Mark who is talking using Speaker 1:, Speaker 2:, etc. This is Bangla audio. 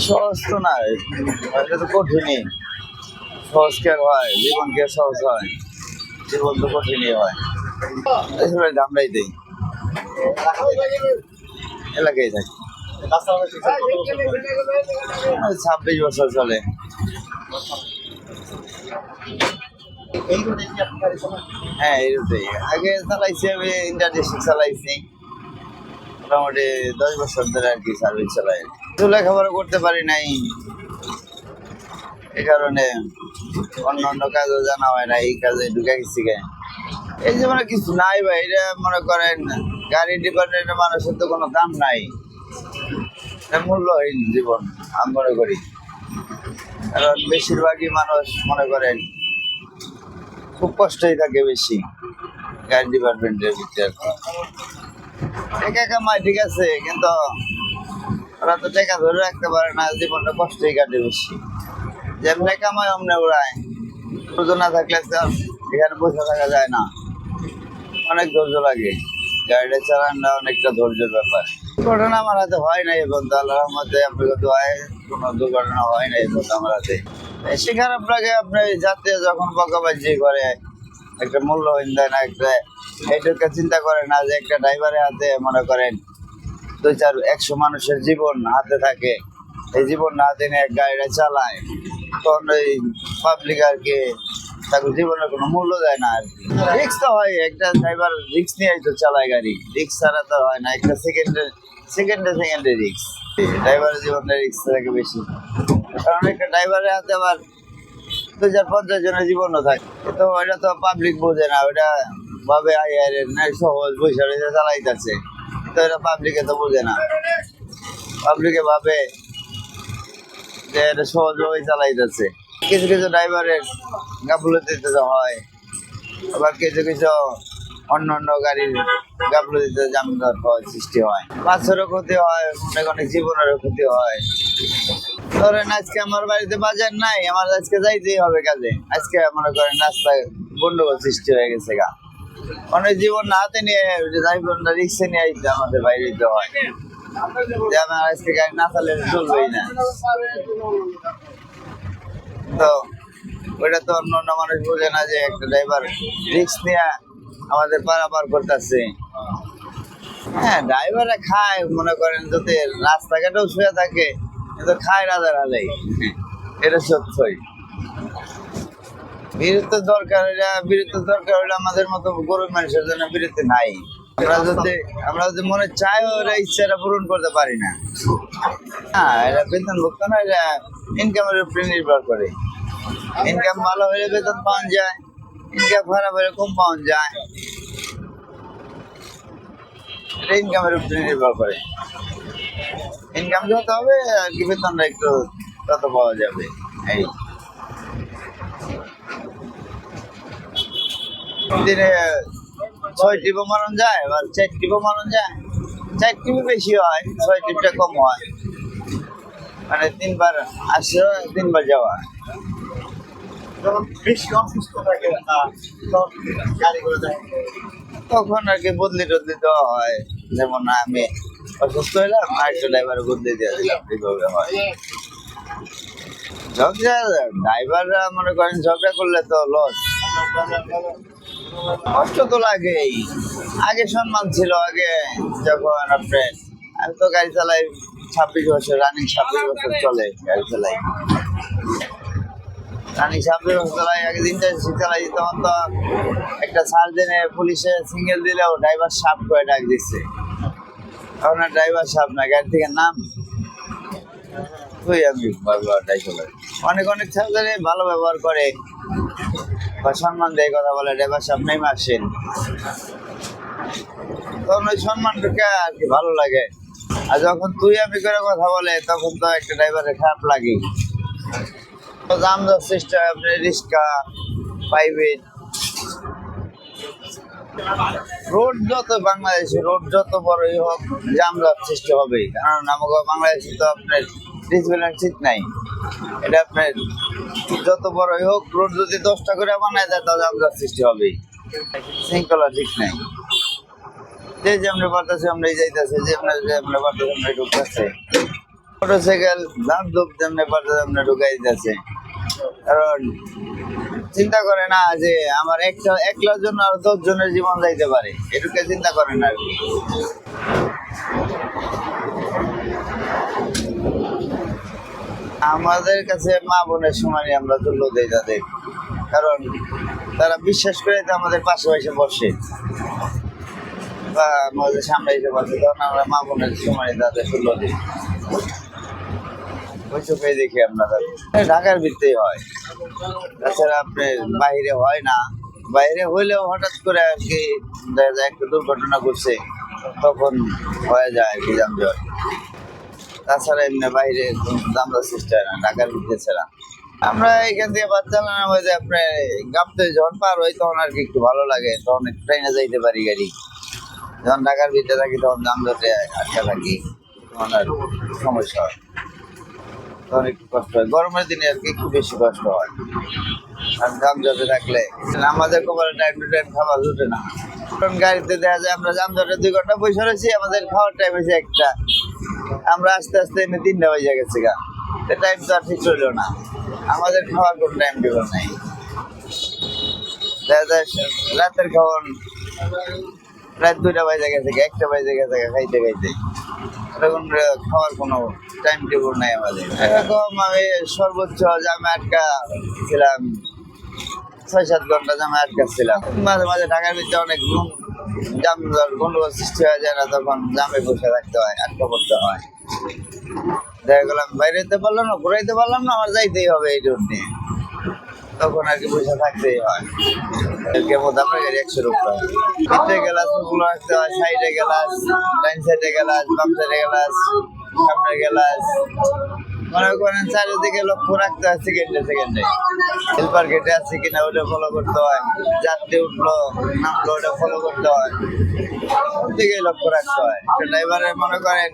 Speaker 1: সহজ তো না, এটা তো কঠিনই। সহজ কে হয়, জীবন কে সহজ হয়? জীবন তো কঠিনই হয়। আমরাই দিই, এলাকায় থাকি। 26 বছর চলে। হ্যাঁ, এই রুটেই আগে চালাইছি, আমি ইন্টারডিস্ট্রিক্ট চালাইছি মোটামুটি 10 বছর ধরে আর কি সার্ভিস চালাই। তো লেখাপড়া করতে পারি নাই, এই কারণে অন্য অন্য কাজও জানা হয় না, এই কাজে ঢুকে গেছি। এই যে মানে কিছু নাই ভাই, এটা মনে করেন গাড়ি ডিপার্টমেন্টের মানুষের তো কোনো দাম নাই, মূল্যহীন জীবন আমি মনে করি। কারণ বেশিরভাগই মানুষ মনে করেন খুব কষ্টই থাকে বেশি গাড়ি ডিপার্টমেন্টের ভিতরে। টাকা কামায় ঠিক আছে, কিন্তু ওরা তো টাকা ধরে রাখতে পারে না, জীবনটা কষ্টই কাটে বেশি। যেমনি কামায় অমনে ওড়ায়, ধৈর্য না থাকলে তো এখানে বসে থাকা যায় না, অনেক ধৈর্য লাগে। গাড়িটা চালানো অনেকটা ধৈর্যের ব্যাপার। দুর্ঘটনা আমার হাতে হয় নাই এখন, আল্লাহর মধ্যে আপনাকে দোয়ায় কোনো দুর্ঘটনা হয় নাই এখন আমার হাতে। বেশি খারাপ লাগে আপনি যাতে যখন বকাবাজি করে, একটা মূল্যহীন দেয় না, একটা এইটুকু চিন্তা করে না যে একটা ড্রাইভারের হাতে মনে করেন 200-100 মানুষের জীবন হাতে থাকে, এই জীবন হাতে নিয়ে গাড়িটা চালায়, তখন ওই পাবলিক আর কি তাকে জীবনের কোনো মূল্য দেয় না আর কি। রিক্স তো হয়, একটা ড্রাইভার রিক্স নিয়েই তো চালায় গাড়ি, রিক্স ছাড়া তো হয় না। একটা সেকেন্ডে রিক্স, ড্রাইভারের জীবনের রিক্স থাকে বেশি। কারণ একটা ড্রাইভারের হাতে আবার 2050 জনের জীবনও থাকে, তো ওইটা তো পাবলিক বোঝে না, ওইটা ভাবে সহজ পয়সা চালাইতেছে, তো এটা পাবলিকে তো বোঝে না। পাবলিকে ভাবে যে এটা সহজভাবে চালাইতেছে। কিছু কিছু ড্রাইভারের গাফলতিতে দিতে হয়, আবার কিছু কিছু অন্য অন্য গাড়ির গাফলতিতে জামিনদার সৃষ্টি হয়, বাচ্চারও ক্ষতি হয়, অনেক অনেক জীবনেরও ক্ষতি হয়। ধরেন আজকে আমার বাড়িতে বাজার নাই, আমার আজকে যাইতেই হবে কাজে, আজকে মনে করেন রাস্তায় গন্ডগোল সৃষ্টি হয়ে গেছে গা, অনেক জীবন হাতে নিয়ে ড্রাইভারটা রিক্সে নিয়ে আইতে আমাদের বাইরে দিতে হয়, যে আমার আজকে গাড়ি না চালালে চলবেই না। তো ওইটা তো অন্য অন্য মানুষ বোঝে না যে একটা ড্রাইভার রিক্স নিয়ে আমাদের পারাপার করতেছে। হ্যাঁ, ড্রাইভাররা খায় মনে করেন, যদি রাস্তাঘাটেও শুয়ে থাকে কিন্তু খায় রাজার হালেই, এটা সত্যই। বিরতি দরকার, হলে আমাদের মতো গরিব মানুষের জন্য বিরতি নাই। আমরা যদি মনে চাই ওরা ইচ্ছাটা পূরণ করতে পারি না। হ্যাঁ, এটা বেতন ভুক্ত না, এটা ইনকামের উপরে নির্ভর করে। ইনকাম ভালো হলে বেতন পাওয়া যায়, ইনকাম খারাপ হলে কম পাওয়া যায়, এটা ইনকামের উপরে নির্ভর করে। ইনকাম যত হবে আর কি বেতনটা একটু তত পাওয়া যাবে। এই দিনে 6 ট্রিপও মারণ যায়, আবার 4 ট্রিপও মারণ যায়। 4 ট্রিপে বেশি হয়, 6 ট্রিপটা কম হয়, মানে 3 বার আসা 3 বার যাওয়া। তখন আর কি বদলি টদলি দেওয়া হয়, যেমন আমি অসুস্থ হইলাম আরেকটা ড্রাইভার বদলি দিয়ে দিলাম, এইভাবে হয়। ড্রাইভাররা মনে করেন ঝগড়া করলে তো লস, কষ্ট তো লাগেই। আগে সম্মান ছিল, আগে যখন আপনার আমি তো গাড়ি চালাই 26 বছর, রানিং 26 বছর চলে গাড়ি চালাই, রানিং 26 বছর চালাই। আগে দিনটা চালাই তখন তো একটা সার্জেনে পুলিশে সিঙ্গেল দিলেও ড্রাইভার সাপ করে ডাক দিচ্ছে, এখন আর ড্রাইভার সাপ না, গাড়ি থেকে নাম তুই আমি ব্যবহারটাই চলে। অনেক অনেক সার্জেনে ভালো ব্যবহার করে বা সম্মান দেয়, কথা বলে ড্রাইভার সাহেব নেমে আসেন, তখন ওই সম্মানটাকে আর কি ভালো লাগে। আর যখন তুই আমি করে কথা বলে তখন তো একটা ড্রাইভারের খারাপ লাগে। যানজট সৃষ্টি হয়, আপনি রিক্সা প্রাইভেট রোড যত, বাংলাদেশে রোড যত বড়ই হোক যানজট সৃষ্টি হবেই, কারণ আমাকে বাংলাদেশে তো আপনার ডিসপ্লেন ঠিক নাই। এটা আপনার যত বড়ই হোক রোড যদি 10টা করে বানায় যায় তাহলে যানজট সৃষ্টি হবেই, শৃঙ্খলা ঠিক নাই। যেমনি পারতেছে আমরা যাইতেছে, যেমনি পারতেছে আমরা ঢুকতেছে। মোটরসাইকেল ধাপ ধুপ যেমনি পারতেছে আমরা ঢুকাই দিতেছে। কারণ চিন্তা করে না যে আমার একলার জন্য আর 10 জনের জীবন যাইতে পারে, এটুকু চিন্তা করে না আর কি। আমাদের কাছে মা বোনের সময় আমরা তুল্য দেই তাদের, কারণ তারা বিশ্বাস করে তো আমাদের পাশে পাশে বসে বা আমাদের সামনে এসে বসে, তখন আমরা মা বোনের সময় তাদের তুল্য দিই। ওই চোখে দেখি আমরা ঢাকার ভিতরেই হয়, তাছাড়া আপনি বাইরে হয় না। বাইরে হইলেও হঠাৎ করে আর কি দেখা যায় একটা দুর্ঘটনা ঘটছে, তখন হয়ে যায় আর কি যানজট। তাছাড়া এমনি বাইরে যানজট সৃষ্টি হয় না ঢাকার ভিতরে ছাড়া। আমরা এখান থেকে বাস চালানোর মধ্যে আপনার গাবতলী যখন পার হই তখন আর কি একটু ভালো লাগে, তখন একটু ট্রেনে যাইতে পারি গাড়ি। যখন ঢাকার ভিতরে থাকি তখন যানজটে আটকা থাকি, তখন আর সমস্যা হয়, তখন একটু কষ্ট হয়। গরমের দিনে আর কি একটু বেশি কষ্ট হয়, আর যানজটে থাকলে আমাদের কপালে টাইম টু টাইম খাবার জুটে না। কারণ গাড়িতে দেখা যায় আমরা যানজটে 2 ঘন্টা বসে রয়েছি, আমাদের খাওয়ার টাইম হয়েছে 1টা, আমরা আস্তে আস্তে এনে 3টা বেজে গেছে গা, টাইম তো আর ঠিক রইল না। আমাদের খাওয়ার কোনো টাইম টেবিল নাই, দেখা যায় রাতের খাওয়ার রাত 2টা বেজে গেছে, 1টা বেজে গেছে খাইতে খাইতে। এখন খাওয়ার কোনো টাইম টেবিল নাই আমাদের। এরকম আমি সর্বোচ্চ জামে আটকা ছিলাম 6-7 ঘন্টা জামে আটকা ছিলাম। মাঝে মাঝে ঢাকার ভিতরে অনেক গন্ডগোল সৃষ্টি হয়ে যায় না, তখন জামে বসে থাকতে হয়, আটকা পড়তে হয়। দেখা গেলাম বাইরে যেতে পারলাম না, ঘুরাইতে পারলাম না, আমার যাইতেই হবে এই রোড নিয়ে, তখন আর কি বসে থাকতেই হয়। কেমন আপনার গাড়ি 100 উপরে, পিঠে গ্লাস গুলো রাখতে হয়, সাইডে গ্লাস, ডাইন সাইডে গ্লাস, বাম সাইডে গ্লাস, সামনে গ্লাস, মনে করেন চারিদিকে লক্ষ্য রাখতে হয় সেকেন্ডে। হেল্পার গেটে আছে কিনা ওটা ফলো করতে হয়, যাত্রী উঠলো নামলো ওটা ফলো করতে হয়, সব দিকে লক্ষ্য রাখতে হয়। ড্রাইভারের মনে করেন